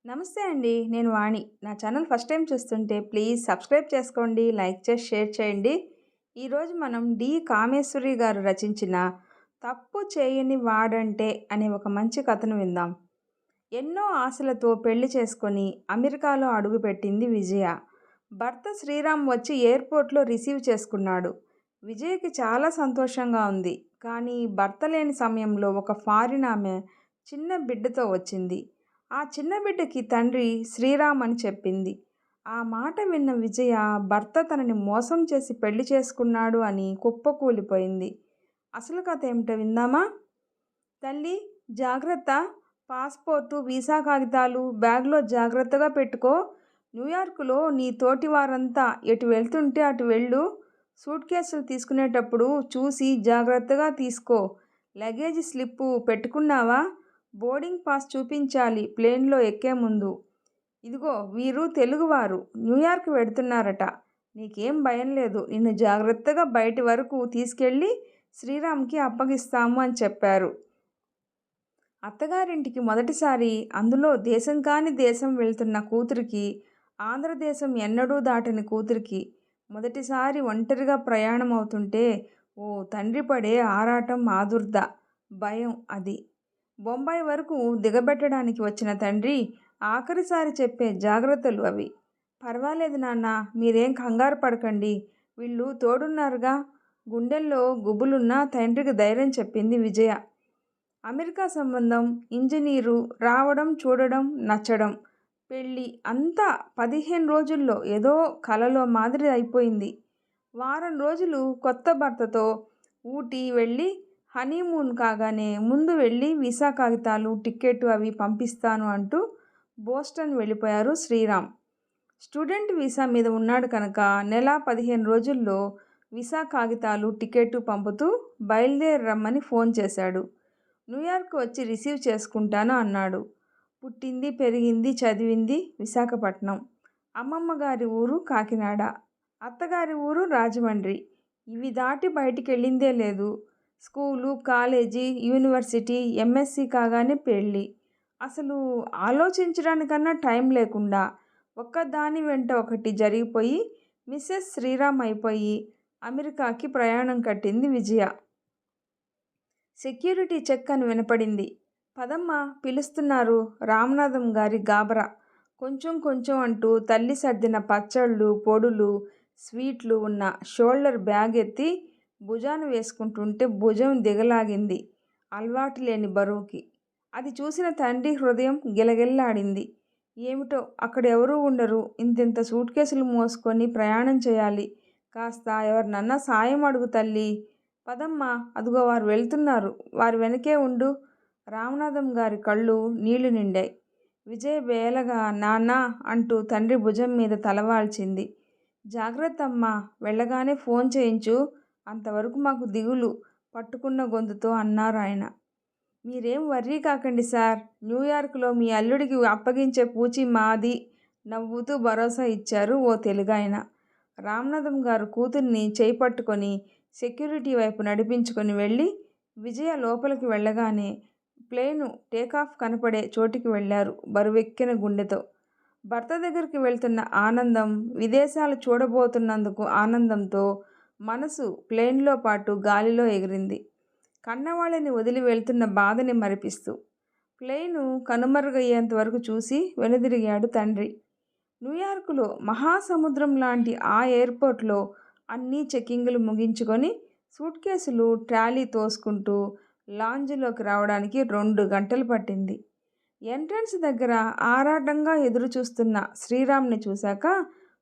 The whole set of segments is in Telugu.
నమస్తే అండి. నేను వాణి. నా ఛానల్ ఫస్ట్ టైం చూస్తుంటే ప్లీజ్ సబ్స్క్రైబ్ చేసుకోండి, లైక్ చేసి షేర్ చేయండి. ఈరోజు మనం డి. కామేశ్వరి గారు రచించిన 'తప్పు చేయని వాడంటే' అనే ఒక మంచి కథను విందాం. ఎన్నో ఆశలతో పెళ్లి చేసుకొని అమెరికాలో అడుగుపెట్టింది విజయ. భర్త శ్రీరామ్ వచ్చి ఎయిర్పోర్ట్లో రిసీవ్ చేసుకున్నాడు. విజయకి చాలా సంతోషంగా ఉంది. కానీ భర్త లేని సమయంలో ఒక ఫారిన్ ఆమె చిన్న బిడ్డతో వచ్చింది. ఆ చిన్న బిడ్డకి తండ్రి శ్రీరామ్ అని చెప్పింది. ఆ మాట విన్న విజయ భర్త తనని మోసం చేసి పెళ్లి చేసుకున్నాడు అని కుప్పకూలిపోయింది. అసలు కథ ఏమిటో విందామా? తల్లి, జాగ్రత్త, పాస్పోర్టు, వీసా కాగితాలు బ్యాగ్లో జాగ్రత్తగా పెట్టుకో. న్యూయార్కులో నీ తోటి వారంతా ఎటు వెళ్తుంటే అటు వెళ్ళు. సూట్ కేసులు తీసుకునేటప్పుడు చూసి జాగ్రత్తగా తీసుకో. లగేజ్ స్లిప్పు పెట్టుకున్నావా? బోర్డింగ్ పాస్ చూపించాలి ప్లేన్లో ఎక్కే ముందు. ఇదిగో వీరు తెలుగువారు, న్యూయార్క్ వెడుతున్నారట. నీకేం భయం లేదు, నిన్ను జాగ్రత్తగా బయటి వరకు తీసుకెళ్ళి శ్రీరామ్కి అప్పగిస్తాము అని చెప్పారు. అత్తగారింటికి మొదటిసారి, అందులో దేశం కాని దేశం వెళ్తున్న కూతురికి, ఆంధ్రదేశం ఎన్నడూ దాటని కూతురికి మొదటిసారి ఒంటరిగా ప్రయాణం అవుతుంటే ఓ తండ్రి పడే ఆరాటం, ఆదుర్ద, భయం అది. బొంబాయి వరకు దిగబెట్టడానికి వచ్చిన తండ్రి ఆఖరిసారి చెప్పే జాగ్రత్తలు అవి. పర్వాలేదు నాన్న, మీరేం కంగారు పడకండి, వీళ్ళు తోడున్నారుగా. గుండెల్లో గుబులున్న తండ్రికి ధైర్యం చెప్పింది విజయ. అమెరికా సంబంధం, ఇంజనీరు, రావడం, చూడడం, నచ్చడం, పెళ్ళి అంతా 15 రోజుల్లో ఏదో కలలో మాదిరి అయిపోయింది. వారం రోజులు కొత్త భర్తతో ఊటీ వెళ్ళి హనీమూన్ కాగానే ముందు వెళ్ళి వీసా కాగితాలు, టిక్కెట్టు అవి పంపిస్తాను అంటూ బోస్టన్ వెళ్ళిపోయారు శ్రీరామ్. స్టూడెంట్ వీసా మీద ఉన్నాడు కనుక నెల 15 రోజుల్లో వీసా కాగితాలు, టికెట్టు పంపుతూ బయలుదేరి రమ్మని ఫోన్ చేశాడు. న్యూయార్క్ వచ్చి రిసీవ్ చేసుకుంటాను అన్నాడు. పుట్టింది, పెరిగింది, చదివింది విశాఖపట్నం. అమ్మమ్మ గారి ఊరు కాకినాడ, అత్తగారి ఊరు రాజమండ్రి. ఇవి దాటి బయటికి వెళ్ళిందే లేదు. స్కూలు, కాలేజీ, యూనివర్సిటీ, ఎంఎస్సి కాగానే పెళ్ళి. అసలు ఆలోచించడానికన్నా టైం లేకుండా ఒక్కదాని వెంట ఒకటి జరిగిపోయి మిస్సెస్ శ్రీరామ్ అయిపోయి అమెరికాకి ప్రయాణం కట్టింది విజయ. సెక్యూరిటీ చెక్ అని వినపడింది. పదమ్మ, పిలుస్తున్నారు. రామనాథం గారి గాబరా. కొంచెం కొంచెం అంటూ తల్లి సర్దిన పచ్చళ్ళు, పొడులు, స్వీట్లు ఉన్న షోల్డర్ బ్యాగ్ ఎత్తి భుజాన వేసుకుంటుంటే భుజం దిగలాగింది అలవాటు లేని బరువుకి. అది చూసిన తండ్రి హృదయం గిలగిల్లాడింది. ఏమిటో అక్కడ ఎవరూ ఉండరు, ఇంతింత సూట్ కేసులు మోసుకొని ప్రయాణం చేయాలి. కాస్త ఎవరినన్నా సాయం అడుగు తల్లి. పదమ్మా, అదుగో వారు వెళ్తున్నారు, వారి వెనకే ఉండు. రామనాథం గారి కళ్ళు నీళ్లు నిండాయి. విజయ్ బేలగా నాన్నా అంటూ తండ్రి భుజం మీద తలవాల్చింది. జాగ్రత్త అమ్మా, వెళ్ళగానే ఫోన్ చేయించు. అంతవరకు మాకు దిగులు పట్టుకున్న గొంతుతో అన్నారు ఆయన. మీరేం వర్రీ కాకండి సార్, న్యూయార్క్లో మీ అల్లుడికి అప్పగించే పూచి మాది, నవ్వుతూ భరోసా ఇచ్చారు ఓ తెలుగాయన. రామనాథం గారు కూతుర్ని చేయి పట్టుకొని సెక్యూరిటీ వైపు నడిపించుకొని వెళ్ళి విజయ లోపలికి వెళ్ళగానే ప్లేను టేకాఫ్ కనపడే చోటికి వెళ్ళారు బరువెక్కిన గుండెతో. భర్త దగ్గరికి వెళ్తున్న ఆనందం, విదేశాలు చూడబోతున్నందుకు ఆనందంతో మనసు ప్లేన్లో పాటు గాలిలో ఎగిరింది. కన్నవాళ్ళని వదిలి వెళ్తున్న బాధని మరిపిస్తూ. ప్లేను కనుమరుగయ్యేంత వరకు చూసి వెనుదిరిగాడు తండ్రి. న్యూయార్కులో మహాసముద్రం లాంటి ఆ ఎయిర్పోర్ట్లో అన్నీ చెక్కింగులు ముగించుకొని సూట్ కేసులు ట్రాలీ తోసుకుంటూ లాంజ్లోకి రావడానికి 2 గంటలు పట్టింది. ఎంట్రన్స్ దగ్గర ఆరాటంగా ఎదురు చూస్తున్న శ్రీరామ్ని చూశాక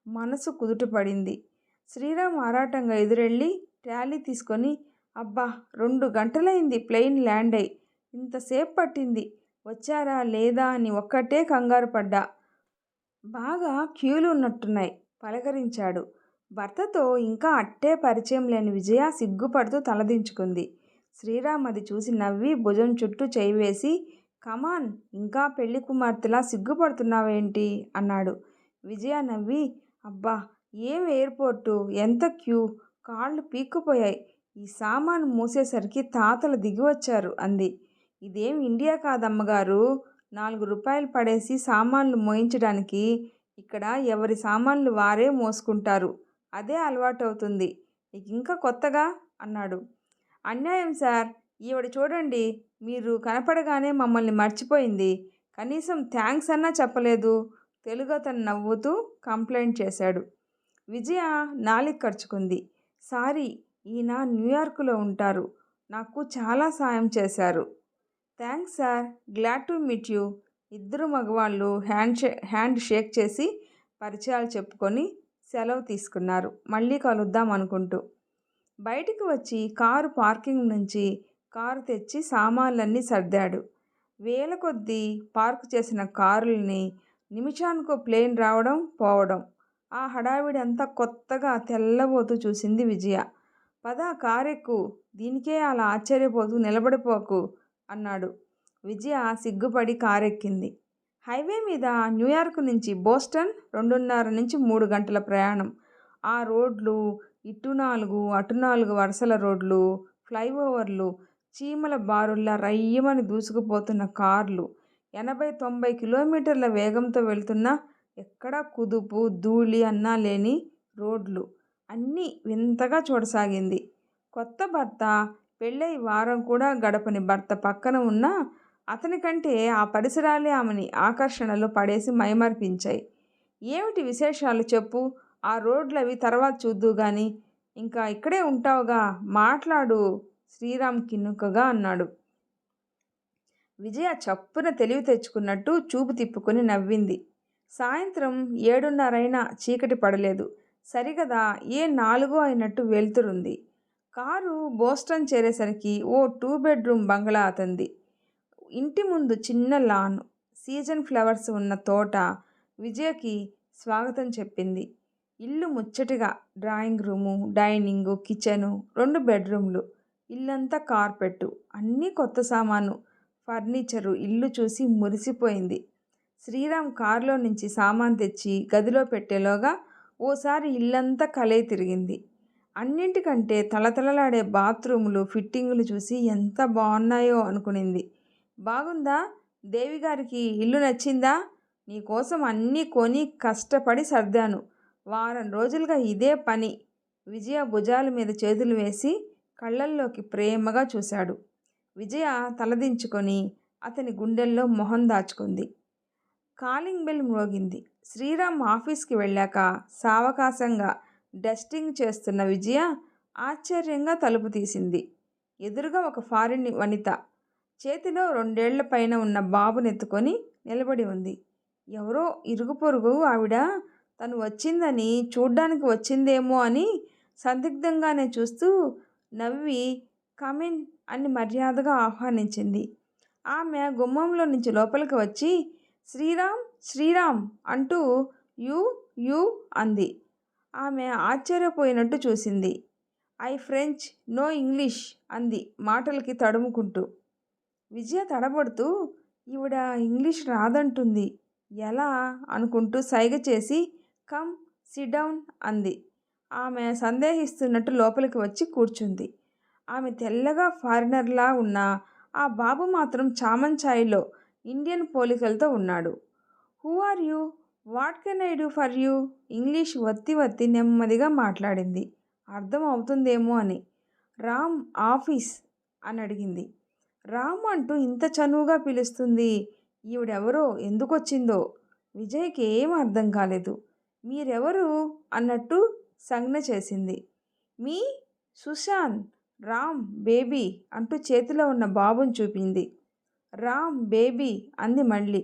మనసు కుదుటపడింది. శ్రీరామ్ ఆరాటంగా ఎదురెళ్ళి ట్రాలీ తీసుకొని, అబ్బా, 2 గంటలైంది ప్లేన్ ల్యాండ్ అయి, ఇంతసేపు పట్టింది, వచ్చారా లేదా అని ఒక్కటే కంగారు పడ్డా. బాగా క్యూలు ఉన్నట్టున్నాయి పలకరించాడు. భర్తతో ఇంకా అట్టే పరిచయం లేని విజయ సిగ్గుపడుతూ తలదించుకుంది. శ్రీరామ్ అది చూసి నవ్వి భుజం చుట్టూ చేయి వేసి, కమాన్, ఇంకా పెళ్లి కుమార్తెలా సిగ్గుపడుతున్నావేంటి అన్నాడు. విజయ నవ్వి, అబ్బా, ఏం ఎయిర్పోర్టు, ఎంత క్యూ, కాళ్ళు పీక్కుపోయాయి, ఈ సామాను మూసేసరికి తాతలు దిగివచ్చారు అంది. ఇదేం ఇండియా కాదమ్మగారు, రూ. 4 పడేసి సామాన్లు మోయించడానికి ఇక్కడ ఎవరి సామాన్లు వారే మోసుకుంటారు. అదే అలవాటవుతుంది. నీకింకా కొత్తగా అన్నాడు. అన్యాయం సార్. ఈవిడ చూడండి, మీరు కనపడగానే మమ్మల్ని మర్చిపోయింది. కనీసం థ్యాంక్స్ అన్నా చెప్పలేదు. తెలుగతను నవ్వుతూ కంప్లైంట్ చేశాడు. విజయ నాలిక కరుచుకుంది. సారీ, ఈయన న్యూయార్కులో ఉంటారు. నాకు చాలా సాయం చేశారు. Thanks sir, glad to meet you. ఇద్దరు మగవాళ్ళు హ్యాండ్ షేక్ చేసి పరిచయాలు చెప్పుకొని సెలవు తీసుకున్నారు. మళ్ళీ కలుద్దాం అనుకుంటూ. బయటికి వచ్చి కారు పార్కింగ్ నుంచి కారు తెచ్చి సామాన్లన్నీ సర్దాడు. వేల కొద్దీ పార్కు చేసిన కారుల్ని నిమిషానికో ప్లేన్ రావడం పోవడం. ఆ హడావిడి అంతా కొత్తగా తెల్లబోతూ చూసింది విజయ. పద కారెక్కు, దీనికే అలా ఆశ్చర్యపోతూ నిలబడిపోకు అన్నాడు. విజయ సిగ్గుపడి కారెక్కింది. హైవే మీద న్యూయార్క్ నుంచి బోస్టన్ 2:30 నుంచి 3 గంటల ప్రయాణం. ఆ రోడ్లు ఇటు 4 అటు 4 వరుసల రోడ్లు, ఫ్లైఓవర్లు, చీమల బారుల్లా రయ్యమని దూసుకుపోతున్న కార్లు, 80-90 కిలోమీటర్ల వేగంతో వెళ్తున్నా ఎక్కడా కుదుపు ధూళి అన్నా లేని రోడ్లు అన్నీ వింతగా చూడసాగింది. కొత్త భర్త, పెళ్ళై వారం కూడా గడపని భర్త పక్కన ఉన్న అతనికంటే ఆ పరిసరాలే ఆమెని ఆకర్షణలో పడేసి మైమరిపించాయి. ఏమిటి విశేషాలు చెప్పు, ఆ రోడ్లవి తర్వాత చూద్దు గాని, ఇంకా ఇక్కడే ఉంటావుగా, మాట్లాడు శ్రీరామ్ కినుకగా అన్నాడు. విజయ చప్పున తెలివి తెచ్చుకున్నట్టు చూపు తిప్పుకొని నవ్వింది. సాయంత్రం 7:30 చీకటి పడలేదు. సరిగదా ఏ 4 అయినట్టు వెలుతురుంది. కారు బోస్టన్ చేరేసరికి ఓ 2 బెడ్రూమ్ బంగ్లా అతంది. ఇంటి ముందు చిన్న లాన్, సీజన్ ఫ్లవర్స్ ఉన్న తోట విజయకి స్వాగతం చెప్పింది. ఇల్లు ముచ్చటిగా డ్రాయింగ్ రూము, డైనింగు, కిచెను, 2 బెడ్రూమ్లు. ఇల్లంతా కార్పెట్టు, అన్నీ కొత్త సామాను, ఫర్నిచరు. ఇల్లు చూసి మురిసిపోయింది. శ్రీరామ్ కారులో నుంచి సామాన్ తెచ్చి గదిలో పెట్టేలోగా ఓసారి ఇల్లంతా కలయి తిరిగింది. అన్నింటికంటే తళతళలాడే బాత్రూములు, ఫిట్టింగులు చూసి ఎంత బాగున్నాయో అనుకునింది. బాగుందా? దేవిగారికి ఇల్లు నచ్చిందా? నీకోసం అన్నీ కొని కష్టపడి సర్దాను. వారం రోజులుగా ఇదే పని. విజయ భుజాల మీద చేతులు వేసి కళ్ళల్లోకి ప్రేమగా చూశాడు. విజయ తలదించుకొని అతని గుండెల్లో మొహం దాచుకుంది. కాలింగ్ బెల్ మ్రోగింది. శ్రీరామ్ ఆఫీస్కి వెళ్ళాక సావకాశంగా డస్టింగ్ చేస్తున్న విజయ ఆశ్చర్యంగా తలుపు తీసింది. ఎదురుగా ఒక ఫారిన్ వనిత చేతిలో 2 ఏళ్ల పైన ఉన్న బాబునెత్తుకొని నిలబడి ఉంది. ఎవరో ఇరుగు పొరుగు ఆవిడ తను వచ్చిందని చూడ్డానికి వచ్చిందేమో అని సందిగ్ధంగానే చూస్తూ నవ్వి కమిన్ అని మర్యాదగా ఆహ్వానించింది. ఆమె గుమ్మంలో నుంచి లోపలికి వచ్చి శ్రీరామ్ శ్రీరామ్ అంటూ యూ యూ అంది. ఆమె ఆశ్చర్యపోయినట్టు చూసింది. ఐ ఫ్రెంచ్, నో ఇంగ్లీష్ అంది మాటలకి తడుముకుంటూ. విజయ తడబడుతూ ఈవిడ ఇంగ్లీష్ రాదంటుంది, ఎలా అనుకుంటూ సైగ చేసి కమ్ సిట్ డౌన్ అంది. ఆమె సందేహిస్తున్నట్టు లోపలికి వచ్చి కూర్చుంది. ఆమె తెల్లగా ఫారినర్లా ఉన్న ఆ బాబు మాత్రం చామంచాయిలో ఇండియన్ పోలికలతో ఉన్నాడు. Who are you? What can I do for you? English వత్తి నెమ్మదిగా మాట్లాడింది. అర్థం అవుతుందేమో అని. రామ్ ఆఫీస్ అని అడిగింది. రామ్ అంటూ ఇంత చనువుగా పిలుస్తుంది. ఈవిడెవరో, ఎందుకొచ్చిందో విజయ్కి ఏం అర్థం కాలేదు. మీరెవరు అన్నట్టు సంజ్ఞ చేసింది. మీ సుశాన్, రామ్ బేబీ అంటూ చేతిలో ఉన్న బాబుని చూపింది. రామ్ బేబీ అంది మళ్ళీ.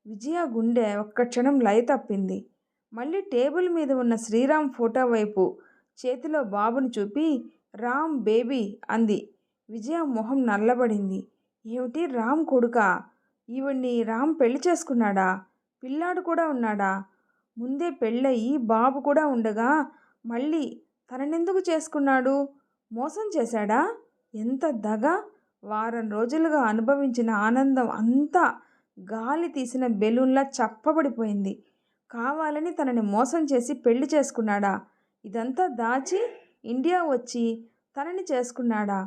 విజయ గుండె ఒక్క క్షణం లయ తప్పింది. మళ్ళీ టేబుల్ మీద ఉన్న శ్రీరామ్ ఫోటో వైపు చేతిలో బాబుని చూపి రామ్ బేబీ అంది. విజయ మొహం నల్లబడింది. ఏమిటి, రామ్ కొడుకా? ఈవిడ్ని రామ్ పెళ్లి చేసుకున్నాడా? పిల్లాడు కూడా ఉన్నాడా? ముందే పెళ్ళయి బాబు కూడా ఉండగా మళ్ళీ తననెందుకు చేసుకున్నాడు? మోసం చేశాడా? ఎంత దగ! వారం రోజులుగా అనుభవించిన ఆనందం అంతా గాలి తీసిన బెలూన్లా చప్పబడిపోయింది. కావాలని తనని మోసం చేసి పెళ్లి చేసుకున్నాడా? ఇదంతా దాచి ఇండియా వచ్చి తనని చేసుకున్నాడా?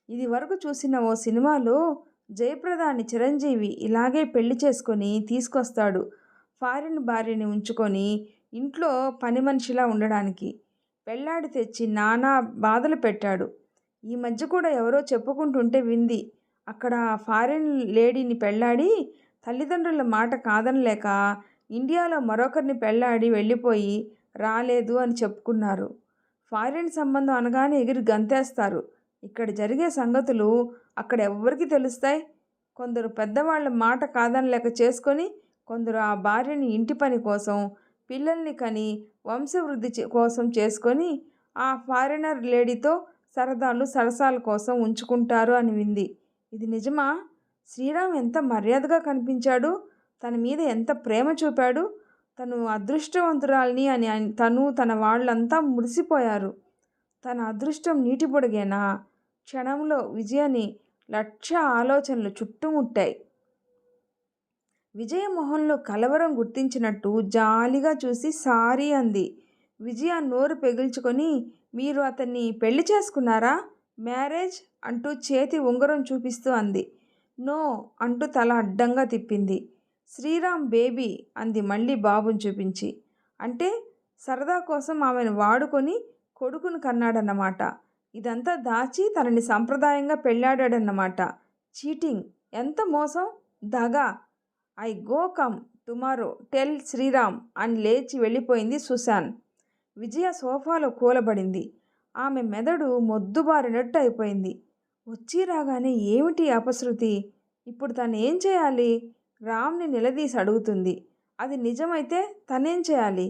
ఇది వరకు చూసిన ఓ సినిమాలో జయప్రదాని చిరంజీవి ఇలాగే పెళ్లి చేసుకొని తీసుకొస్తాడు ఫారిన్ భార్యని ఉంచుకొని ఇంట్లో పని మనిషిలా ఉండడానికి. పెళ్ళాడి తెచ్చి నానా బాధలు పెట్టాడు. ఈ మధ్య కూడా ఎవరో చెప్పుకుంటుంటే వింది. అక్కడ ఆ ఫారిన్ లేడీని పెళ్ళాడి తల్లిదండ్రుల మాట కాదనలేక ఇండియాలో మరొకరిని పెళ్ళాడి వెళ్ళిపోయి రాలేదు అని చెప్పుకున్నారు. ఫారిన్ సంబంధం అనగానే ఎగిరి గంతేస్తారు. ఇక్కడ జరిగే సంగతులు అక్కడ ఎవ్వరికి తెలుస్తాయి? కొందరు పెద్దవాళ్ళ మాట కాదనలేక చేసుకొని, కొందరు ఆ భార్యని ఇంటి పని కోసం, పిల్లల్ని కని వంశవృద్ధి కోసం చేసుకొని ఆ ఫారినర్ లేడీతో సరదాలు సరసాల కోసం ఉంచుకుంటారు అని వింది. ఇది నిజమా? శ్రీరామ్ ఎంత మర్యాదగా కనిపించాడు, తన మీద ఎంత ప్రేమ చూపాడు, తను అదృష్టవంతురాల్ని అని తను తన వాళ్ళంతా మురిసిపోయారు. తన అదృష్టం నీటి పొడిగేనా? క్షణంలో విజయని లక్ష ఆలోచనలు చుట్టుముట్టాయి. విజయ మొహంలో కలవరం గుర్తించినట్టు జాలిగా చూసి సారీ అంది. విజయ నోరు పెగిల్చుకొని, మీరు అతన్ని పెళ్లి చేసుకున్నారా? మ్యారేజ్ అంటూ చేతి ఉంగరం చూపిస్తూ అంది. నో అంటూ తల అడ్డంగా తిప్పింది. శ్రీరామ్ బేబీ అంది మళ్ళీ బాబుని చూపించి. అంటే సరదా కోసం ఆమెను వాడుకొని కొడుకును కన్నాడన్నమాట. ఇదంతా దాచి తనని సంప్రదాయంగా పెళ్ళాడాడన్నమాట. చీటింగ్! ఎంత మోసం! దగా! I go come tomorrow tell Sriram అని లేచి వెళ్ళిపోయింది సుశాన్. విజయ సోఫాలో కూలబడింది. ఆమె మెదడు మొద్దుబారినట్టు అయిపోయింది. వచ్చి రాగానే ఏమిటి అపశృతి? ఇప్పుడు తను ఏం చేయాలి? రామ్ని నిలదీసి అడుగుతుంది. అది నిజమైతే తనేం చేయాలి?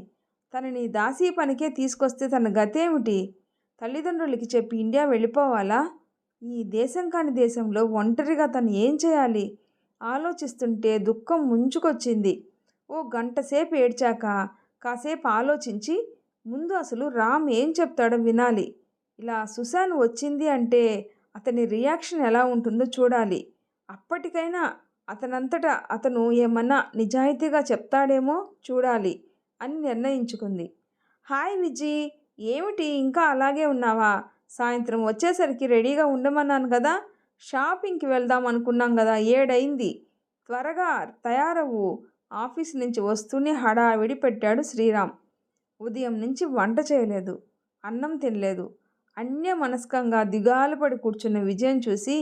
తనని దాసీ పనికే తీసుకొస్తే తన గతేమిటి? తల్లిదండ్రులకి చెప్పి ఇండియా వెళ్ళిపోవాలా? ఈ దేశం కాని దేశంలో ఒంటరిగా తను ఏం చేయాలి? ఆలోచిస్తుంటే దుఃఖం ముంచుకొచ్చింది. ఓ గంటసేపు ఏడ్చాక కాసేపు ఆలోచించి, ముందు అసలు రామ్ ఏం చెప్తాడో వినాలి. ఇలా సుశాన్ వచ్చింది అంటే అతని రియాక్షన్ ఎలా ఉంటుందో చూడాలి. అప్పటికైనా అతనంతటా అతను ఏమన్నా నిజాయితీగా చెప్తాడేమో చూడాలి అని నిర్ణయించుకుంది. హాయ్ విజీ, ఏమిటి ఇంకా అలాగే ఉన్నావా? సాయంత్రం వచ్చేసరికి రెడీగా ఉండమన్నాను కదా. షాపింగ్కి వెళ్దాం అనుకున్నాం కదా, 7 అయింది. త్వరగా తయారవ్వు. ఆఫీస్ నుంచి వస్తూనే హడావిడి పెట్టాడు శ్రీరామ్. ఉదయం నుంచి వంట చేయలేదు, అన్నం తినలేదు. అన్యమనస్కంగా దిగాలుపడి కూర్చున్న విజయం చూసి,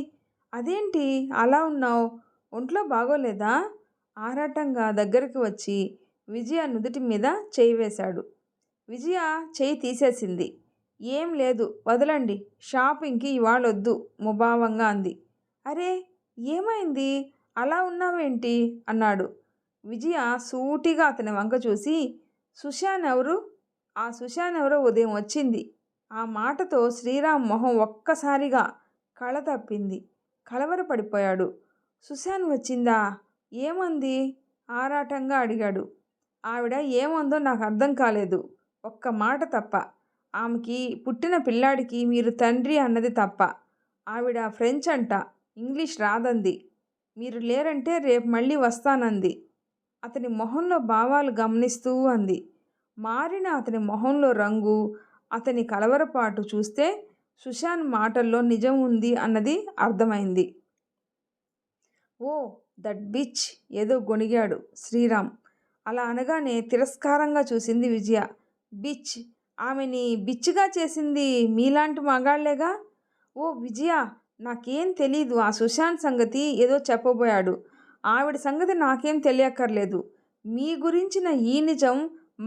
అదేంటి అలా ఉన్నావు? ఒంట్లో బాగోలేదా? ఆరాటంగా దగ్గరికి వచ్చి విజయ నుదుటి మీద చేయి వేశాడు. విజయ చేయి తీసేసింది. ఏం లేదు, వదలండి, షాపింగ్కి ఇవాళొద్దు ముభావంగా అంది. అరే ఏమైంది, అలా ఉన్నావేంటి అన్నాడు. విజయ సూటిగా అతని వంక చూసి, సుశాన్ ఎవరు? ఆ సుశాన్ ఎవరో ఉదయం వచ్చింది. ఆ మాటతో శ్రీరామ్ మొహం ఒక్కసారిగా కళ తప్పింది. కలవరపడిపోయాడు. సుశాన్ వచ్చిందా? ఏమంది? ఆరాటంగా అడిగాడు. ఆవిడ ఏమందో నాకు అర్థం కాలేదు, ఒక్క మాట తప్ప. ఆమెకి పుట్టిన పిల్లాడికి మీరు తండ్రి అన్నది తప్ప. ఆవిడ ఫ్రెంచ్ అంట, ఇంగ్లీష్ రాదంది. మీరు లేరంటే రేపు మళ్ళీ వస్తానంది. అతని మొహంలో భావాలు గమనిస్తూ అంది. మారిన అతని మొహంలో రంగు, అతని కలవరపాటు చూస్తే సుశాన్ మాటల్లో నిజం ఉంది అన్నది అర్థమైంది. ఓ దట్ బిచ్ ఏదో గొణిగాడు శ్రీరామ్. అలా అనగానే తిరస్కారంగా చూసింది విజయ. బిచ్? ఆమెని బిచ్చిగా చేసింది మీలాంటి మగాళ్లేగా. ఓ విజయ, నాకేం తెలీదు. ఆ సుశాంత్ సంగతి ఏదో చెప్పబోయాడు. ఆవిడ సంగతి నాకేం తెలియక్కర్లేదు. మీ గురించిన ఈ నిజం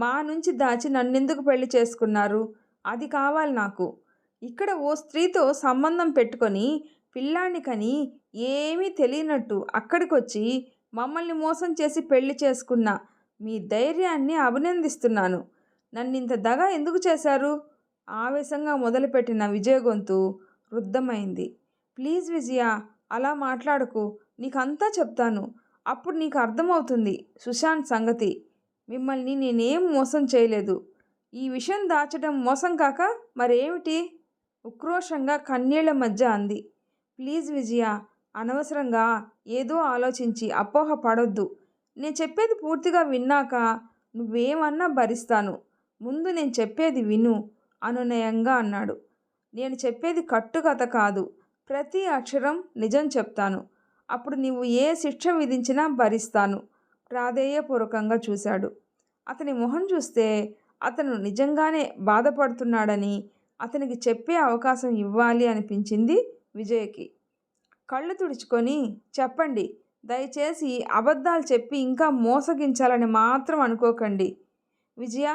మా నుంచి దాచి నన్నెందుకు పెళ్లి చేసుకున్నారు? అది కావాలి నాకు. ఇక్కడ ఓ స్త్రీతో సంబంధం పెట్టుకొని పిల్లాన్ని కని ఏమీ తెలియనట్టు అక్కడికొచ్చి మమ్మల్ని మోసం చేసి పెళ్లి చేసుకున్న మీ ధైర్యాన్ని అభినందిస్తున్నాను. నన్నింత దగా ఎందుకు చేశారు? ఆవేశంగా మొదలుపెట్టిన విజయ గొంతు రుద్ధమైంది. ప్లీజ్ విజయ, అలా మాట్లాడకు. నీకంతా చెప్తాను. అప్పుడు నీకు అర్థమవుతుంది సుశాంత్ సంగతి. మిమ్మల్ని నేనేం మోసం చేయలేదు. ఈ విషయం దాచడం మోసం కాక మరేమిటి? ఉక్రోషంగా కన్నీళ్ల మధ్య అంది. ప్లీజ్ విజయ, అనవసరంగా ఏదో ఆలోచించి అపోహ పడొద్దు. నేను చెప్పేది పూర్తిగా విన్నాక నువ్వేమన్నా భరిస్తాను. ముందు నేను చెప్పేది విను అనునయంగా అన్నాడు. నేను చెప్పేది కట్టుకథ కాదు, ప్రతి అక్షరం నిజం చెప్తాను. అప్పుడు నీవు ఏ శిక్ష విధించినా భరిస్తాను ప్రాధేయపూర్వకంగా చూశాడు. అతని మొహం చూస్తే అతను నిజంగానే బాధపడుతున్నాడని అతనికి చెప్పే అవకాశం ఇవ్వాలి అనిపించింది విజయ్కి. కళ్ళు తుడుచుకొని, చెప్పండి, దయచేసి అబద్ధాలు చెప్పి ఇంకా మోసగించాలని మాత్రం అనుకోకండి. విజయ,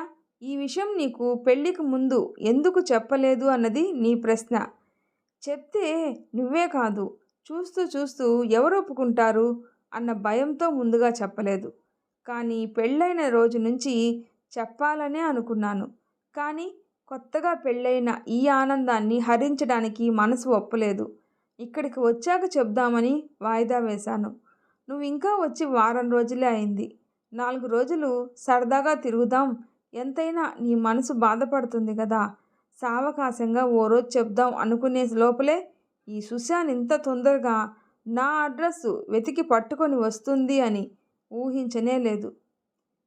ఈ విషయం నీకు పెళ్ళికి ముందు ఎందుకు చెప్పలేదు అన్నది నీ ప్రశ్న. చెప్తే నువ్వే కాదు, చూస్తూ చూస్తూ ఎవరు ఒప్పుకుంటారు అన్న భయంతో ముందుగా చెప్పలేదు. కానీ పెళ్ళైన రోజు నుంచి చెప్పాలనే అనుకున్నాను. కానీ కొత్తగా పెళ్ళైన ఈ ఆనందాన్ని హరించడానికి మనసు ఒప్పలేదు. ఇక్కడికి వచ్చాక చెప్దామని వాయిదా వేశాను. నువ్వు ఇంకా వచ్చి వారం రోజులే అయింది. 4 రోజులు సరదాగా తిరుగుదాం. ఎంతైనా నీ మనసు బాధపడుతుంది కదా. సావకాశంగా ఓ రోజు చెప్దాం అనుకునే లోపలే ఈ సుశాన్ ఇంత తొందరగా నా అడ్రస్సు వెతికి పట్టుకొని వస్తుంది అని ఊహించనే లేదు.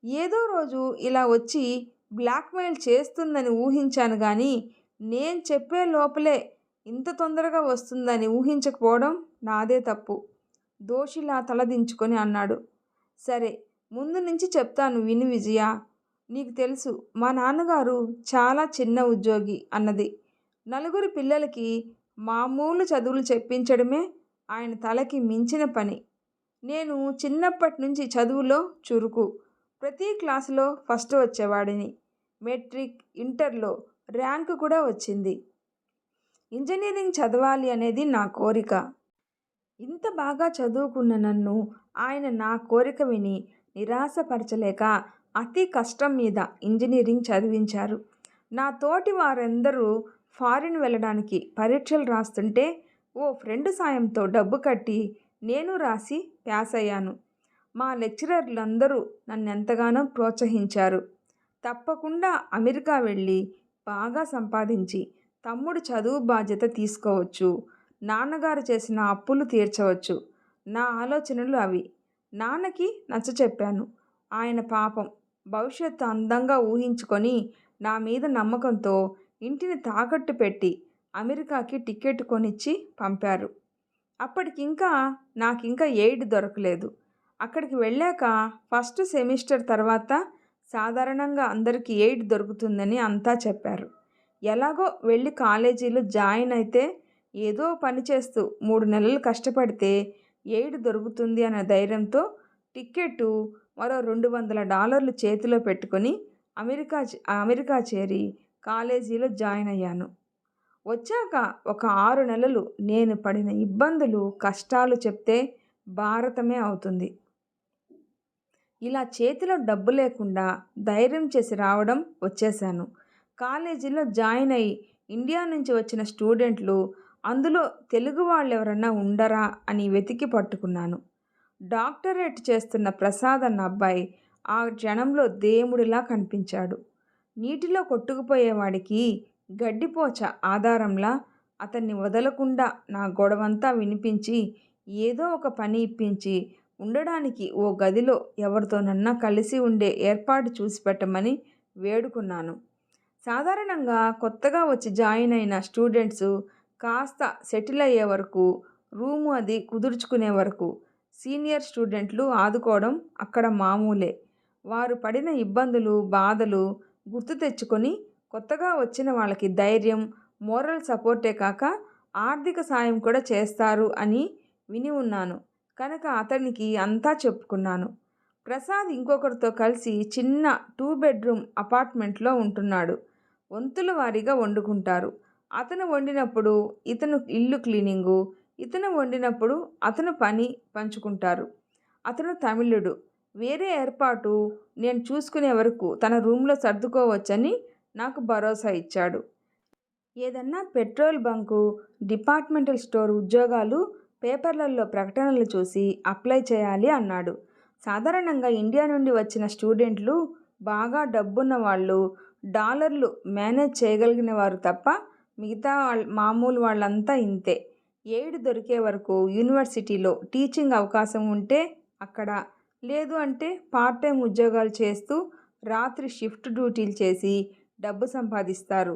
ఏదో రోజు ఇలా వచ్చి బ్లాక్మెయిల్ చేస్తుందని ఊహించాను కానీ నేను చెప్పే లోపలే ఇంత తొందరగా వస్తుందని ఊహించకపోవడం నాదే తప్పు. దోషిలా తలదించుకొని అన్నాడు. సరే, ముందు నుంచి చెప్తాను విను విజయ. నీకు తెలుసు మా నాన్నగారు చాలా చిన్న ఉద్యోగి అన్నది. 4 పిల్లలకి మామూలు చదువులు చెప్పించడమే ఆయన తలకి మించిన పని. నేను చిన్నప్పటి నుంచి చదువులో చురుకు. ప్రతి క్లాసులో ఫస్ట్ వచ్చేవాడిని. మెట్రిక్, ఇంటర్లో ర్యాంకు కూడా వచ్చింది. ఇంజనీరింగ్ చదవాలి అనేది నా కోరిక. ఇంత బాగా చదువుకున్న నన్ను ఆయన నా కోరిక విని నిరాశపరచలేక అతి కష్టం మీద ఇంజనీరింగ్ చదివించారు. నా తోటి వారందరూ ఫారిన్ వెళ్ళడానికి పరీక్షలు రాస్తుంటే ఓ ఫ్రెండ్ సాయంతో డబ్బు కట్టి నేను రాసి పాస్ అయ్యాను. మా లెక్చరర్లందరూ నన్నెంతగానో ప్రోత్సహించారు. తప్పకుండా అమెరికా వెళ్ళి బాగా సంపాదించి తమ్ముడు చదువు బాధ్యత తీసుకోవచ్చు. నాన్నగారు చేసిన అప్పులు తీర్చవచ్చు. నా ఆలోచనలు అవి. నాన్నకి నచ్చచెప్పాను. ఆయన పాపం భవిష్యత్తు అందంగా ఊహించుకొని నా మీద నమ్మకంతో ఇంటిని తాకట్టు పెట్టి అమెరికాకి టికెట్ కొనిచ్చి పంపారు. అప్పటికింకా నాకింకా ఎయిడ్ దొరకలేదు. అక్కడికి వెళ్ళాక ఫస్ట్ సెమిస్టర్ తర్వాత సాధారణంగా అందరికీ ఎయిడ్ దొరుకుతుందని అంతా చెప్పారు. ఎలాగో వెళ్ళి కాలేజీలో జాయిన్ అయితే ఏదో పని చేస్తూ 3 నెలలు కష్టపడితే ఎయిడ్ దొరుకుతుంది అనే ధైర్యంతో టిక్కెట్టు మరో $200 చేతిలో పెట్టుకొని అమెరికా చేరి కాలేజీలో జాయిన్ అయ్యాను. వచ్చాక ఒక 6 నెలలు నేను పడిన ఇబ్బందులు, కష్టాలు చెప్తే భారతమే అవుతుంది. ఇలా చేతిలో డబ్బు లేకుండా ధైర్యం చేసి రావడం వచ్చేశాను. కాలేజీలో జాయిన్ అయ్యి ఇండియా నుంచి వచ్చిన స్టూడెంట్లు, అందులో తెలుగు వాళ్ళు ఎవరన్నా ఉండరా అని వెతికి పట్టుకున్నాను. డాక్టరేట్ చేస్తున్న ప్రసాద్ అన్న అబ్బాయి ఆ క్షణంలో దేవుడిలా కనిపించాడు. నీటిలో కొట్టుకుపోయేవాడికి గడ్డిపోచ ఆధారంలా అతన్ని వదలకుండా నా గొడవంతా వినిపించి ఏదో ఒక పని ఇప్పించి ఉండడానికి ఓ గదిలో ఎవరితోనన్నా కలిసి ఉండే ఏర్పాటు చూసి పెట్టమని వేడుకున్నాను. సాధారణంగా కొత్తగా వచ్చి జాయిన్ అయిన స్టూడెంట్స్ కాస్త సెటిల్ అయ్యే వరకు, రూము అది కుదుర్చుకునే వరకు సీనియర్ స్టూడెంట్లు ఆదుకోవడం అక్కడ మామూలే. వారు పడిన ఇబ్బందులు, బాధలు గుర్తు తెచ్చుకొని కొత్తగా వచ్చిన వాళ్ళకి ధైర్యం, మోరల్ సపోర్టే కాక ఆర్థిక సాయం కూడా చేస్తారు అని విని ఉన్నాను కనుక అతనికి అంతా చెప్పుకున్నాను. ప్రసాద్ ఇంకొకరితో కలిసి చిన్న 2 బెడ్రూమ్ అపార్ట్మెంట్లో ఉంటున్నాడు. వంతుల వారీగా వండుకుంటారు. అతను వండినప్పుడు ఇతను ఇల్లు క్లీనింగు, ఇతను వండినప్పుడు అతను పని పంచుకుంటారు. అతను తమిళుడు. వేరే ఏర్పాటు నేను చూసుకునే వరకు తన రూమ్లో సర్దుకోవచ్చని నాకు భరోసా ఇచ్చాడు. ఏదన్నా పెట్రోల్ బంకు, డిపార్ట్మెంటల్ స్టోర్ ఉద్యోగాలు పేపర్లలో ప్రకటనలు చూసి అప్లై చేయాలి అన్నాడు. సాధారణంగా ఇండియా నుండి వచ్చిన స్టూడెంట్లు, బాగా డబ్బున్న వాళ్ళు, డాలర్లు మేనేజ్ చేయగలిగిన వారు తప్ప మిగతా మామూలు వాళ్ళంతా ఇంతే. ఎయిడ్ దొరికే వరకు యూనివర్సిటీలో టీచింగ్ అవకాశం ఉంటే అక్కడ, లేదు అంటే పార్ట్ టైం ఉద్యోగాలు చేస్తూ రాత్రి షిఫ్ట్ డ్యూటీలు చేసి డబ్బు సంపాదిస్తారు.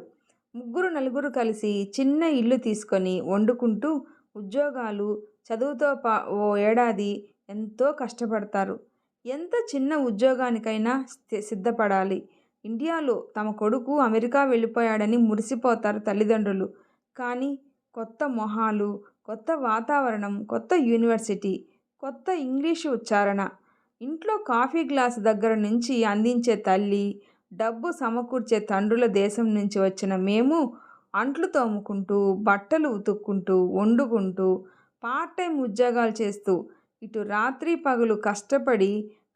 3, 4 కలిసి చిన్న ఇల్లు తీసుకొని వండుకుంటూ ఉద్యోగాలు, చదువుతో ఓ ఏడాది ఎంతో కష్టపడతారు. ఎంత చిన్న ఉద్యోగానికైనా సిద్ధపడాలి. ఇండియాలో తమ కొడుకు అమెరికా వెళ్ళిపోయాడని మురిసిపోతారు తల్లిదండ్రులు. కానీ కొత్త మొహాలు, కొత్త వాతావరణం, కొత్త యూనివర్సిటీ, కొత్త ఇంగ్లీషు ఉచ్చారణ, ఇంట్లో కాఫీ గ్లాసు దగ్గర నుంచి అందించే తల్లి, డబ్బు సమకూర్చే తండ్రుల దేశం నుంచి వచ్చిన మేము అంట్లు తోముకుంటూ, బట్టలు ఉతుక్కుంటూ, వండుకుంటూ, పార్ట్ టైం ఉద్యోగాలు చేస్తూ, ఇటు రాత్రి పగలు కష్టపడి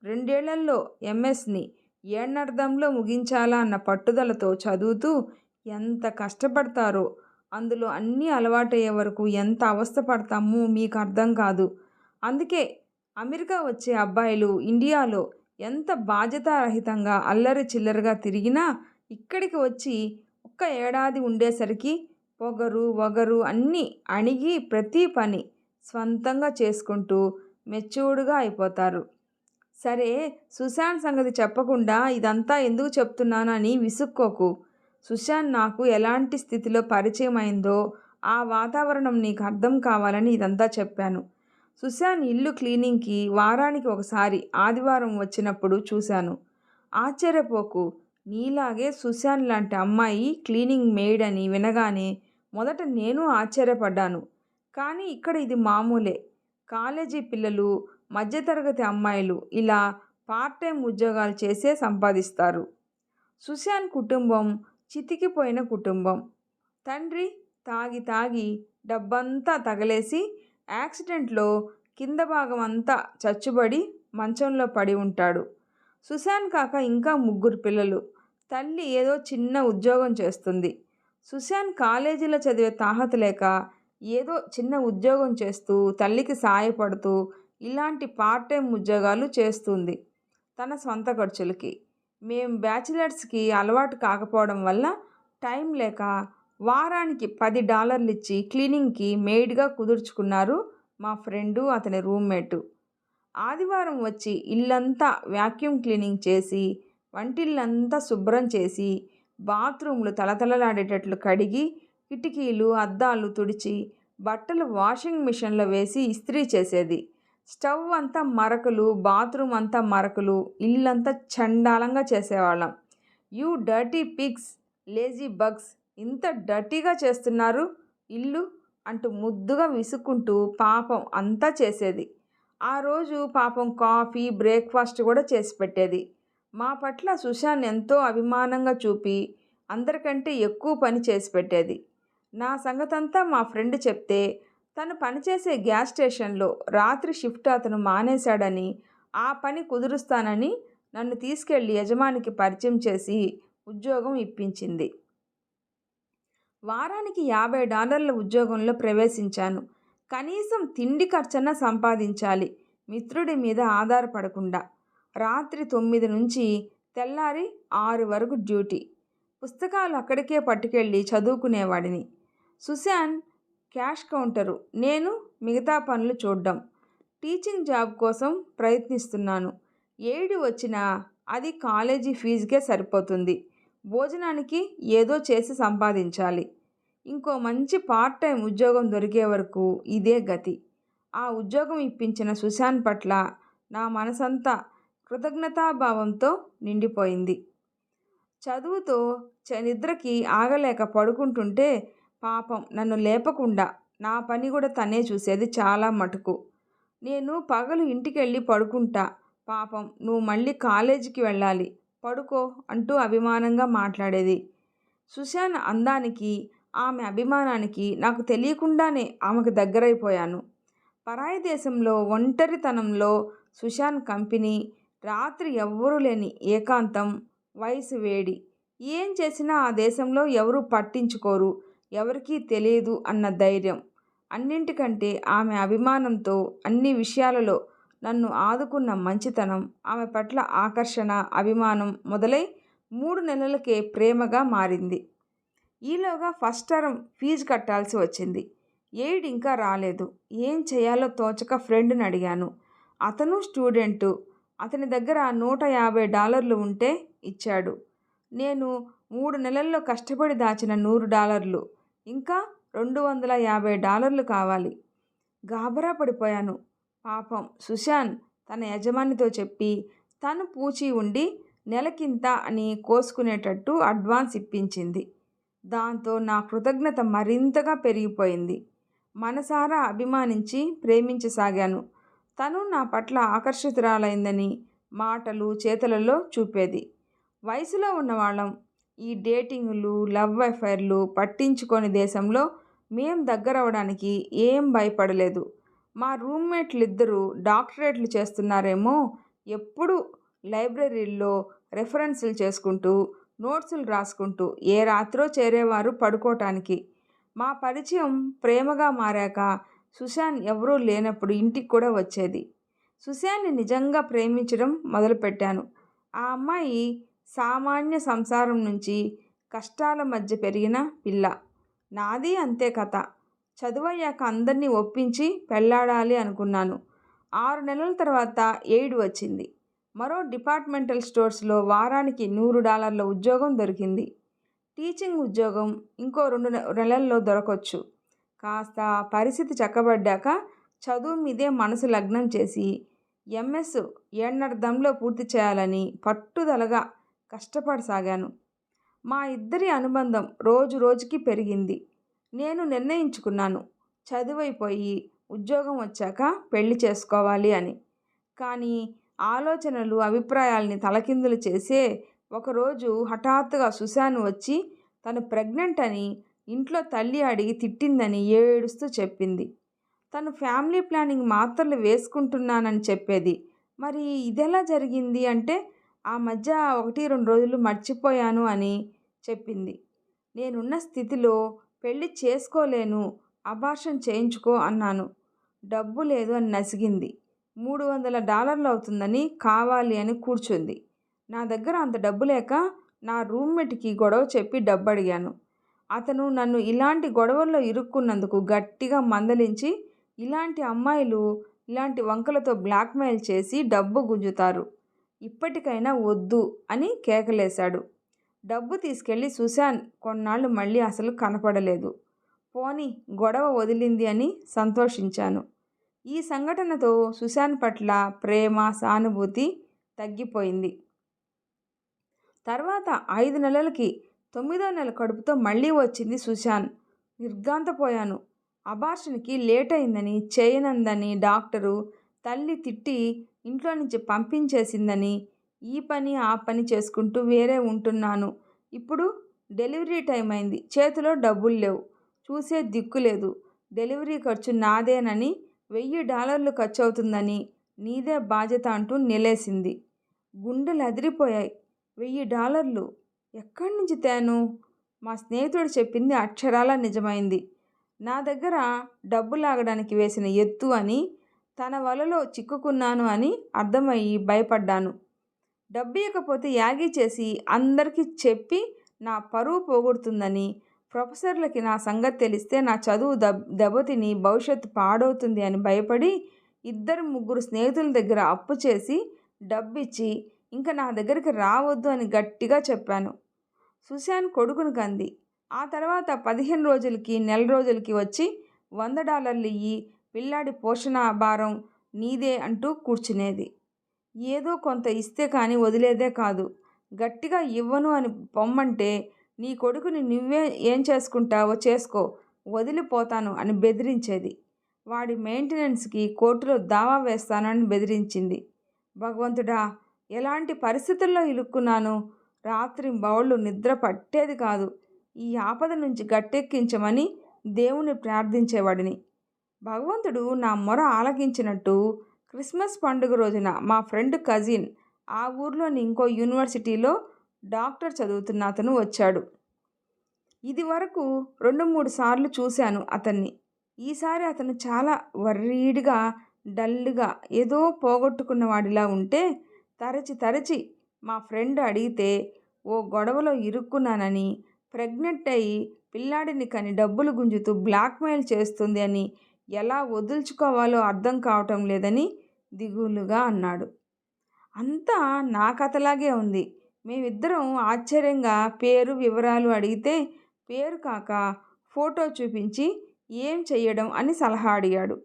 2 ఏళ్లలో ఎంఎస్ని ఏనర్థంలో ముగించాలా అన్న పట్టుదలతో చదువుతూ ఎంత కష్టపడతారో, అందులో అన్నీ అలవాటయ్యే వరకు ఎంత అవస్థ పడతామో మీకు అర్థం కాదు. అందుకే అమెరికా వచ్చే అబ్బాయిలు ఇండియాలో ఎంత బాధ్యతారహితంగా అల్లరి చిల్లరగా తిరిగినా ఇక్కడికి వచ్చి ఒక్క ఏడాది ఉండేసరికి పొగరు వగరు అన్నీ అణిగి ప్రతి పని స్వంతంగా చేసుకుంటూ మెచ్యూర్డ్గా అయిపోతారు. సరే, సుశాంత్ సంగతి చెప్పకుండా ఇదంతా ఎందుకు చెప్తున్నాను అని విసుక్కోకు. సుశాంత్ నాకు ఎలాంటి స్థితిలో పరిచయం అయిందో ఆ వాతావరణం నీకు అర్థం కావాలని ఇదంతా చెప్పాను. సుశాంత్ ఇల్లు క్లీనింగ్కి వారానికి ఒకసారి ఆదివారం వచ్చినప్పుడు చూశాను. ఆశ్చర్యపోకు. నీలాగే సుశాంత్ లాంటి అమ్మాయి క్లీనింగ్ మెయిడ్ అని వినగానే మొదట నేను ఆశ్చర్యపడ్డాను. కానీ ఇక్కడ ఇది మామూలే. కాలేజీ పిల్లలు, మధ్యతరగతి అమ్మాయిలు ఇలా పార్ట్ టైం ఉద్యోగాలు చేసే సంపాదిస్తారు. సుశాంత్ కుటుంబం చితికిపోయిన కుటుంబం. తండ్రి తాగి తాగి డబ్బంతా తగలేసి యాక్సిడెంట్లో కింద భాగం అంతా చచ్చుబడి మంచంలో పడి ఉంటాడు. సుశాంత్ కాక ఇంకా 3 పిల్లలు. తల్లి ఏదో చిన్న ఉద్యోగం చేస్తుంది. సుశాంత్ కాలేజీలో చదివే తాహత లేక ఏదో చిన్న ఉద్యోగం చేస్తూ తల్లికి సాయపడుతూ ఇలాంటి పార్ట్ టైం ఉద్యోగాలు చేస్తుంది తన సొంత ఖర్చులకి. మేం బ్యాచిలర్స్కి అలవాటు కాకపోవడం వల్ల టైం లేక వారానికి $10 ఇచ్చి క్లీనింగ్కి మెయిడ్గా కుదుర్చుకున్నారు మా ఫ్రెండు, అతని రూమ్మేటు. ఆదివారం వచ్చి ఇల్లంతా వ్యాక్యూమ్ క్లీనింగ్ చేసి, వంటిల్లంతా శుభ్రం చేసి, బాత్రూంలు తళతళలాడేటట్లు కడిగి, కిటికీలు అద్దాలు తుడిచి, బట్టలు వాషింగ్ మిషన్లో వేసి ఇస్త్రీ చేసేది. స్టవ్ అంతా మరకలు, బాత్రూమ్ అంతా మరకలు, ఇల్లంతా చండాలంగా చేసేవాళ్ళం. You dirty pigs, lazy bugs, ఇంత డర్టీగా చేస్తున్నారు ఇల్లు అంటూ ముద్దుగా విసుక్కుంటూ పాపం అంతా చేసేది. ఆ రోజు పాపం కాఫీ, బ్రేక్ఫాస్ట్ కూడా చేసి పెట్టేది. మా పట్ల సుశాంత్ ఎంతో అభిమానంగా చూపి అందరికంటే ఎక్కువ పని చేసి పెట్టేది. నా సంగతంతా మా ఫ్రెండ్ చెప్తే తను పనిచేసే గ్యాస్ స్టేషన్లో రాత్రి షిఫ్ట్ అతను మానేశాడని, ఆ పని కుదురుస్తానని నన్ను తీసుకెళ్ళి యజమానికి పరిచయం చేసి ఉద్యోగం ఇప్పించింది. వారానికి $50 ఉద్యోగంలో ప్రవేశించాను. కనీసం తిండి ఖర్చన్నా సంపాదించాలి, మిత్రుడి మీద ఆధారపడకుండా. రాత్రి 9 నుంచి తెల్లారి 6 వరకు డ్యూటీ. పుస్తకాలు అక్కడికే పట్టుకెళ్ళి చదువుకునేవాడిని. సుశాంత్ క్యాష్ కౌంటరు, నేను మిగతా పనులు చూడ్డం. టీచింగ్ జాబ్ కోసం ప్రయత్నిస్తున్నాను. ఏడు వచ్చినా అది కాలేజీ ఫీజుకే సరిపోతుంది. భోజనానికి ఏదో చేసి సంపాదించాలి. ఇంకో మంచి పార్ట్ టైం ఉద్యోగం దొరికే వరకు ఇదే గతి. ఆ ఉద్యోగం ఇప్పించిన సుశాంత్ పట్ల నా మనసంతా కృతజ్ఞతాభావంతో నిండిపోయింది. చదువుతో నిద్రకి ఆగలేక పడుకుంటుంటే పాపం నన్ను లేపకుండా నా పని కూడా తనే చూసేది చాలా మటుకు. నేను పగలు ఇంటికెళ్ళి పడుకుంటా. పాపం నువ్వు మళ్ళీ కాలేజీకి వెళ్ళాలి, పడుకో అంటూ అభిమానంగా మాట్లాడేది. సుశాంత్ అందానికి, ఆమె అభిమానానికి నాకు తెలియకుండానే ఆమెకు దగ్గరైపోయాను. పరాయి దేశంలో ఒంటరితనంలో సుశాంత్ కంపెనీ, రాత్రి ఎవ్వరూ లేని ఏకాంతం, వయసు వేడి. ఏం చేసినా ఆ దేశంలో ఎవరూ పట్టించుకోరు, ఎవరికీ తెలియదు అన్న ధైర్యం. అన్నింటికంటే ఆమె అభిమానంతో అన్ని విషయాలలో నన్ను ఆదుకున్న మంచితనం, ఆమె పట్ల ఆకర్షణ, అభిమానం మొదలై 3 నెలలకే ప్రేమగా మారింది. ఈలోగా ఫస్ట్ టర్మ్ ఫీజు కట్టాల్సి వచ్చింది. ఎయిడ్ ఇంకా రాలేదు. ఏం చేయాలో తోచక ఫ్రెండ్ని అడిగాను. అతను స్టూడెంటు. అతని దగ్గర $150 ఉంటే ఇచ్చాడు. నేను 3 నెలల్లో కష్టపడి దాచిన $100, ఇంకా $250 కావాలి. గాబరా పడిపోయాను. పాపం సుశాన్ తన యజమానితో చెప్పి తను పూచి ఉండి నెలకింత అని కోసుకునేటట్టు అడ్వాన్స్ ఇప్పించింది. దాంతో నా కృతజ్ఞత మరింతగా పెరిగిపోయింది. మనసారా అభిమానించి ప్రేమించసాగాను. తను నా పట్ల ఆకర్షితురాలైందని మాటలు చేతలలో చూపేది. వయసులో ఉన్నవాళ్ళం ఈ డేటింగులు, లవ్ అఫైర్లు పట్టించుకోని దేశంలో మేం దగ్గరవడానికి ఏం భయపడలేదు. మా రూమ్మేట్లిద్దరూ డాక్టరేట్లు చేస్తున్నారేమో, ఎప్పుడూ లైబ్రరీల్లో రెఫరెన్సులు చేసుకుంటూ నోట్సులు రాసుకుంటూ ఏ రాత్రో చేరేవారు పడుకోటానికి. మా పరిచయం ప్రేమగా మారాక సుశాన్ ఎవరూ లేనప్పుడు ఇంటికి కూడా వచ్చేది. సుశాన్ని నిజంగా ప్రేమించడం మొదలుపెట్టాను. ఆ అమ్మాయి సామాన్య సంసారం నుంచి కష్టాల మధ్య పెరిగిన పిల్ల. నాది అంతే కథ. చదువయ్యాక అందరినీ ఒప్పించి పెళ్ళాడాలి అనుకున్నాను. 6 నెలల తర్వాత ఎయిడ్ వచ్చింది. మరో డిపార్ట్మెంటల్ స్టోర్స్లో వారానికి $100 ఉద్యోగం దొరికింది. టీచింగ్ ఉద్యోగం ఇంకో 2 నెలల్లో దొరకొచ్చు. కాస్త పరిస్థితి చక్కబడ్డాక చదువు మీదే మనసు లగ్నం చేసి ఎంఎస్ ఏడర్థంలో పూర్తి చేయాలని పట్టుదలగా కష్టపడసాగాను. మా ఇద్దరి అనుబంధం రోజు రోజుకి పెరిగింది. నేను నిర్ణయించుకున్నాను చదువైపోయి ఉద్యోగం వచ్చాక పెళ్లి చేసుకోవాలి అని. కానీ ఆలోచనలు అభిప్రాయాల్ని తలకిందులు చేసే ఒకరోజు హఠాత్తుగా సుశాన్ వచ్చి తను ప్రెగ్నెంట్ అని ఇంట్లో తల్లి అడిగి తిట్టిందని ఏడుస్తూ చెప్పింది. తను ఫ్యామిలీ ప్లానింగ్ మాత్రలు వేసుకుంటున్నానని చెప్పేది. మరి ఇదెలా జరిగింది అంటే ఆ మధ్య 1-2 రోజులు మర్చిపోయాను అని చెప్పింది. నేనున్న స్థితిలో పెళ్లి చేసుకోలేను, అబార్షన్ చేయించుకో అన్నాను. డబ్బు లేదు అని నసిగింది. $300 అవుతుందని కావాలి అని కూర్చుంది. నా దగ్గర అంత డబ్బు లేక నా రూమ్మేట్కి గొడవ చెప్పి డబ్బు అడిగాను. అతను నన్ను ఇలాంటి గొడవల్లో ఇరుక్కున్నందుకు గట్టిగా మందలించి ఇలాంటి అమ్మాయిలు ఇలాంటి వంకలతో బ్లాక్మెయిల్ చేసి డబ్బు గుంజుతారు, ఇప్పటికైనా వద్దు అని కేకలేశాడు. డబ్బు తీసుకెళ్లి సుశాన్ కొన్నాళ్ళు మళ్ళీ అసలు కనపడలేదు. పోనీ గొడవ వదిలింది అని సంతోషించాను. ఈ సంఘటనతో సుశాన్ పట్ల ప్రేమ, సానుభూతి తగ్గిపోయింది. తర్వాత 5 నెలలకి 9వ నెల కడుపుతో మళ్ళీ వచ్చింది సుశాన్. నిర్ఘాంతపోయాను. అబార్షన్కి లేట్ అయిందని, చేయనందని డాక్టరు, తల్లి తిట్టి ఇంట్లో నుంచి పంపించేసిందని ఈ పని ఆ పని చేసుకుంటూ వేరే ఉంటున్నాను. ఇప్పుడు డెలివరీ టైం అయింది. చేతిలో డబ్బులు లేవు. చూసే దిక్కు లేదు. డెలివరీ ఖర్చు నాదేనని $1000 ఖర్చు అవుతుందని నీదే బాధ్యత అంటూ నిలేసింది. గుండెలు అదిరిపోయాయి. $1000 ఎక్కడి నుంచి తేను? మా స్నేహితుడు చెప్పింది అక్షరాలా నిజమైంది. నా దగ్గర డబ్బు లాగడానికి వేసిన ఎత్తు అని, తన వలలో చిక్కుకున్నాను అని అర్థమయ్యి భయపడ్డాను. డబ్బు ఇవ్వకపోతే యాగీ చేసి అందరికీ చెప్పి నా పరువు పోగొడుతుందని, ప్రొఫెసర్లకి నా సంగతి తెలిస్తే నా చదువు దెబ్బతిని భవిష్యత్తు పాడవుతుంది అని భయపడి 2-3 స్నేహితుల దగ్గర అప్పు చేసి డబ్బిచ్చి ఇంకా నా దగ్గరికి రావద్దు అని గట్టిగా చెప్పాను. సుశాన్ కొడుకును కంది. ఆ తర్వాత 15 రోజులకి, నెల రోజులకి వచ్చి $100 ఇయ్యి, పిల్లాడి పోషణ భారం నీదే అంటూ కూర్చునేది. ఏదో కొంత ఇస్తే కానీ వదిలేదే కాదు. గట్టిగా ఇవ్వను అని పొమ్మంటే నీ కొడుకుని నువ్వే ఏం చేసుకుంటావో చేసుకో, వదిలిపోతాను అని బెదిరించేది. వాడి మెయింటెనెన్స్కి కోర్టులో దావా వేస్తానని బెదిరించింది. భగవంతుడా, ఎలాంటి పరిస్థితుల్లో ఇరుక్కున్నాను. రాత్రింబవళ్ళు నిద్ర పట్టేది కాదు. ఈ ఆపద నుంచి గట్టెక్కించమని దేవుని ప్రార్థించేవాడిని. భగవంతుడు నా మొర ఆలకించినట్టు క్రిస్మస్ పండుగ రోజున మా ఫ్రెండ్ కజిన్, ఆ ఊర్లోని ఇంకో యూనివర్సిటీలో డాక్టర్ చదువుతున్న అతను వచ్చాడు. ఇది వరకు 2-3 సార్లు చూశాను అతన్ని. ఈసారి అతను చాలా వర్రీడ్గా, డల్గా, ఏదో పోగొట్టుకున్నవాడిలా ఉంటే తరచి మా ఫ్రెండ్ అడిగితే ఓ గొడవలో ఇరుక్కున్నానని, ప్రెగ్నెంట్ అయ్యి పిల్లాడిని కని డబ్బులు గుంజుతూ బ్లాక్మెయిల్ చేస్తుంది అని, ఎలా వదుల్చుకోవాలో అర్థం కావటం లేదని దిగులుగా అన్నాడు. అంతా నా కథలాగే ఉంది. మేమిద్దరం ఆశ్చర్యంగా పేరు, వివరాలు అడిగితే పేరు కాక ఫోటో చూపించి ఏం చెయ్యడం అని సలహా అడిగాడు.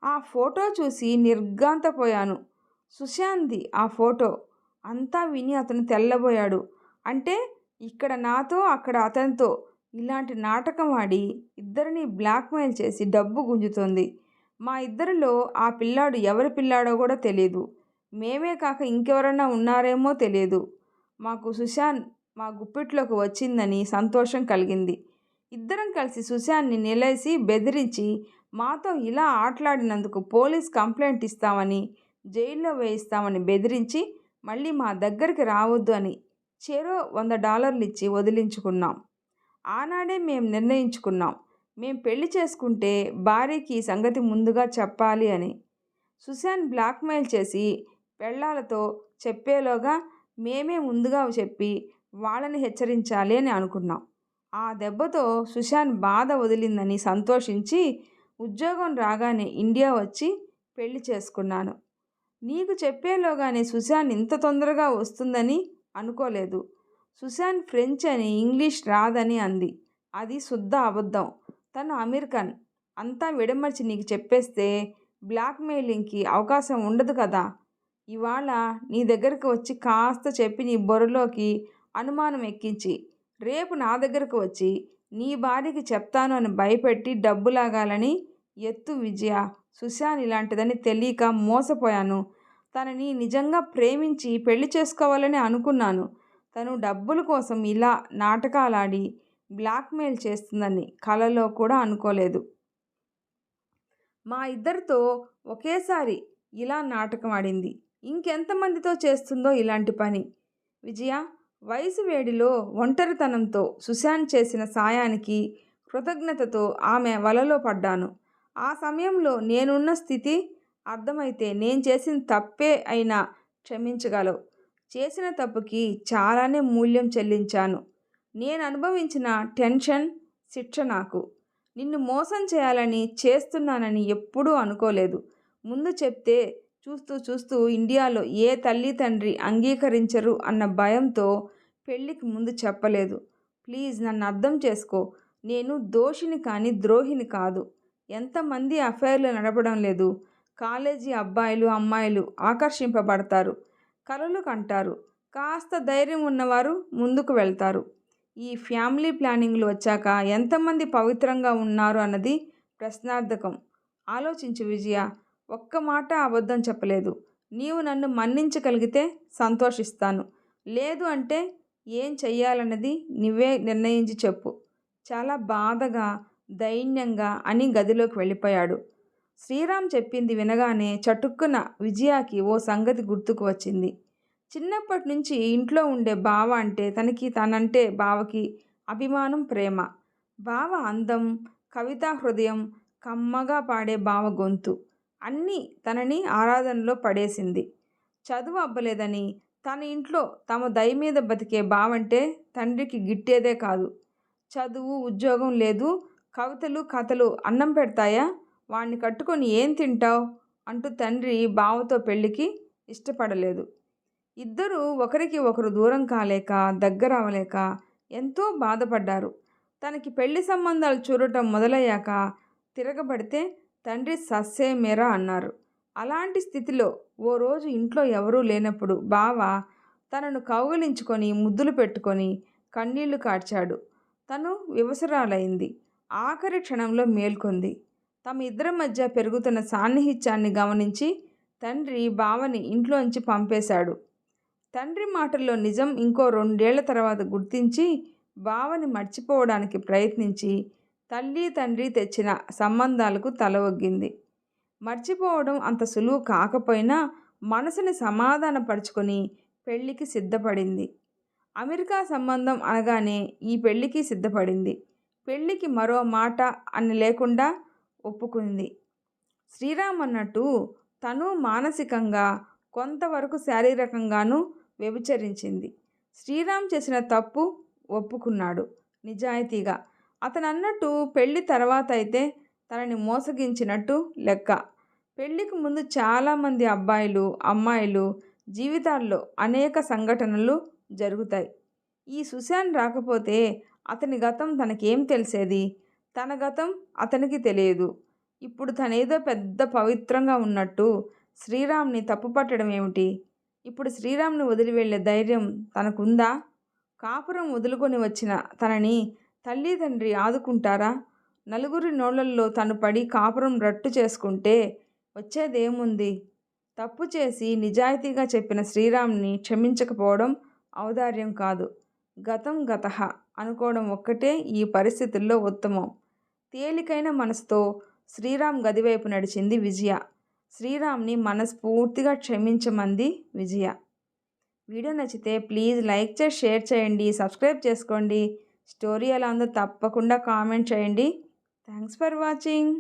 ఆ ఫోటో చూసి నిర్ఘాంతపోయాను. సుశాంత్‌ది ఆ ఫోటో. అంతా విని అతను తెల్లబోయాడు. అంటే ఇక్కడ నాతో, అక్కడ అతనితో ఇలాంటి నాటకం ఆడి ఇద్దరిని బ్లాక్‌మెయిల్ చేసి డబ్బు గుంజుతోంది. మా ఇద్దరిలో ఆ పిల్లాడు ఎవరి పిల్లాడో కూడా తెలీదు. మేమే కాక ఇంకెవరన్నా ఉన్నారేమో తెలియదు. మాకు సుశాంత్ మా గుప్పిట్లోకి వచ్చిందని సంతోషం కలిగింది. ఇద్దరం కలిసి సుశాంత్‌ని నిలేసి బెదిరించి మాతో ఇలా ఆటలాడినందుకు పోలీస్ కంప్లైంట్ ఇస్తామని, జైల్లో వేయిస్తామని బెదిరించి మళ్ళీ మా దగ్గరికి రావద్దు అని చెరో $100 ఇచ్చి వదిలించుకున్నాం. ఆనాడే మేం నిర్ణయించుకున్నాం. మేం పెళ్లి చేసుకుంటే భార్యకి ఈ సంగతి ముందుగా చెప్పాలి అని. సుశాంత్ బ్లాక్‌మెయిల్ చేసి పెళ్ళాలతో చెప్పేలోగా మేమే ముందుగా చెప్పి వాళ్ళని హెచ్చరించాలి అని అనుకున్నాం. ఆ దెబ్బతో సుశాంత్ బాధ వదిలిందని సంతోషించి ఉద్యోగం రాగానే ఇండియా వచ్చి పెళ్లి చేసుకున్నాను. నీకు చెప్పేలోగానే సుశాంత్ ఇంత తొందరగా వస్తుందని అనుకోలేదు. సుశాంత్ ఫ్రెంచ్ అని ఇంగ్లీష్ రాదని అంది. అది శుద్ధ అబద్ధం. తను అమెరికన్. అంతా విడమర్చి నీకు చెప్పేస్తే బ్లాక్‌మెయిలింగ్‌కి అవకాశం ఉండదు కదా. ఇవాళ నీ దగ్గరకు వచ్చి కాస్త చెప్పి నీ బుర్రలోకి అనుమానం ఎక్కించి, రేపు నా దగ్గరకు వచ్చి నీ భార్యకి చెప్తాను అని భయపెట్టి డబ్బు లాగాలని ఎత్తు విజయ. సుశాంత్ ఇలాంటిదని తెలియక మోసపోయాను. తనని నిజంగా ప్రేమించి పెళ్లి చేసుకోవాలని అనుకున్నాను. తను డబ్బుల కోసం ఇలా నాటకాలాడి బ్లాక్‌మెయిల్ చేస్తుందని కలలో కూడా అనుకోలేదు. మా ఇద్దరితో ఒకేసారి ఇలా నాటకం ఆడింది. ఇంకెంతమందితో చేస్తుందో ఇలాంటి పని. విజయ, వయసు వేడిలో ఒంటరితనంతో సుశాంత్ చేసిన సాయానికి కృతజ్ఞతతో ఆమె వలలో పడ్డాను. ఆ సమయంలో నేనున్న స్థితి అర్థమైతే నేను చేసిన తప్పే అయినా క్షమించగలవు. చేసిన తప్పుకి చాలానే మూల్యం చెల్లించాను. నేను అనుభవించిన టెన్షన్, శిక్ష నాకు. నిన్ను మోసం చేయాలని చేస్తున్నానని ఎప్పుడూ అనుకోలేదు. ముందు చెప్తే చూస్తూ చూస్తూ ఇండియాలో ఏ తల్లి తండ్రి అంగీకరించరు అన్న భయంతో పెళ్ళికి ముందు చెప్పలేదు. ప్లీజ్ నన్ను అర్థం చేసుకో. నేను దోషిని కానీ ద్రోహిని కాదు. ఎంతమంది అఫైర్లు నడపడం లేదు. కాలేజీ అబ్బాయిలు అమ్మాయిలు ఆకర్షింపబడతారు, కలలు కంటారు. కాస్త ధైర్యం ఉన్నవారు ముందుకు వెళ్తారు. ఈ ఫ్యామిలీ ప్లానింగ్లు వచ్చాక ఎంతమంది పవిత్రంగా ఉన్నారు అన్నది ప్రశ్నార్థకం. ఆలోచించు విజయ. ఒక్క మాట అబద్ధం చెప్పలేదు. నీవు నన్ను మన్నించగలిగితే సంతోషిస్తాను. లేదు అంటే ఏం చెయ్యాలన్నది నువ్వే నిర్ణయించి చెప్పు. చాలా బాధగా, దైన్యంగా అని గదిలోకి వెళ్ళిపోయాడు. శ్రీరామ్ చెప్పింది వినగానే చటుక్కున విజయాకి ఓ సంగతి గుర్తుకు వచ్చింది. చిన్నప్పటి నుంచి ఇంట్లో ఉండే బావ అంటే తనంటే బావకి అభిమానం, ప్రేమ. బావ అందం, కవితా హృదయం, కమ్మగా పాడే బావ గొంతు అన్నీ తనని ఆరాధనలో పడేసింది. చదువు అబ్బలేదని తన ఇంట్లో తమ దయ మీద బతికే బావంటే తండ్రికి గిట్టేదే కాదు. చదువు, ఉద్యోగం లేదు, కవితలు, కథలు అన్నం పెడతాయా? వాణ్ణి కట్టుకొని ఏం తింటావు అంటూ తండ్రి బావతో పెళ్ళికి ఇష్టపడలేదు. ఇద్దరూ ఒకరికి ఒకరు దూరం కాలేక, దగ్గర అవలేక ఎంతో బాధపడ్డారు. తనకి పెళ్లి సంబంధాలు చూడటం మొదలయ్యాక తిరగబడితే తండ్రి సస్సేమేరా అన్నారు. అలాంటి స్థితిలో ఓ రోజు ఇంట్లో ఎవరూ లేనప్పుడు బావ తనను కౌగిలించుకొని ముద్దులు పెట్టుకొని కన్నీళ్లు కార్చాడు. తను వివసురాలైంది. ఆఖరి క్షణంలో మేల్కొంది. తమ ఇద్దరి మధ్య పెరుగుతున్న సాన్నిహిత్యాన్ని గమనించి తండ్రి బావని ఇంట్లోంచి పంపేశాడు. తండ్రి మాటల్లో నిజం ఇంకో 2 ఏళ్ల తర్వాత గుర్తించి బావని మర్చిపోవడానికి ప్రయత్నించి తల్లి తండ్రి తెచ్చిన సంబంధాలకు తల ఒగ్గింది. మర్చిపోవడం అంత సులువు కాకపోయినా మనసుని సమాధానపరుచుకొని పెళ్లికి సిద్ధపడింది. అమెరికా సంబంధం అనగానే ఈ పెళ్లికి సిద్ధపడింది. పెళ్లికి మరో మాట అని లేకుండా ఒప్పుకుంది. శ్రీరామ్ అన్నట్టు తను మానసికంగా, కొంతవరకు శారీరకంగానూ వ్యభిచరించింది. శ్రీరామ్ చేసిన తప్పు ఒప్పుకున్నాడు నిజాయితీగా. అతను అన్నట్టు పెళ్లి తర్వాత అయితే తనని మోసగించినట్టు లెక్క. పెళ్లికి ముందు చాలామంది అబ్బాయిలు, అమ్మాయిలు జీవితాల్లో అనేక సంఘటనలు జరుగుతాయి. ఈ సుశాంత్ రాకపోతే అతని గతం తనకేం తెలిసేది? తన గతం అతనికి తెలియదు. ఇప్పుడు తనేదో పెద్ద పవిత్రంగా ఉన్నట్టు శ్రీరామ్ని తప్పు పట్టడం ఏమిటి? ఇప్పుడు శ్రీరామ్ని వదిలి వెళ్ళే ధైర్యం తనకుందా? కాపురం వదులుకొని వచ్చిన తనని తల్లి తండ్రి ఆదుకుంటారా? నలుగురి నోళ్ళల్లో తను పడి కాపురం రట్టు చేసుకుంటే వచ్చేదేముంది? తప్పు చేసి నిజాయితీగా చెప్పిన శ్రీరామ్ని క్షమించకపోవడం ఔదార్యం కాదు, గతం గతః అనుకోవడం ఒక్కటే ఈ పరిస్థితుల్లో ఉత్తమం. తేలికైన మనసుతో శ్రీరామ్ గదివైపు నడిచింది విజయ. శ్రీరామ్ని మనస్ఫూర్తిగా క్షమించమంది విజయ. వీడియో నచ్చితే ప్లీజ్ లైక్ చేసి షేర్ చేయండి, సబ్స్క్రైబ్ చేసుకోండి. స్టోరీ ఎలా ఉందో తప్పకుండా కామెంట్ చేయండి. Thanks for watching.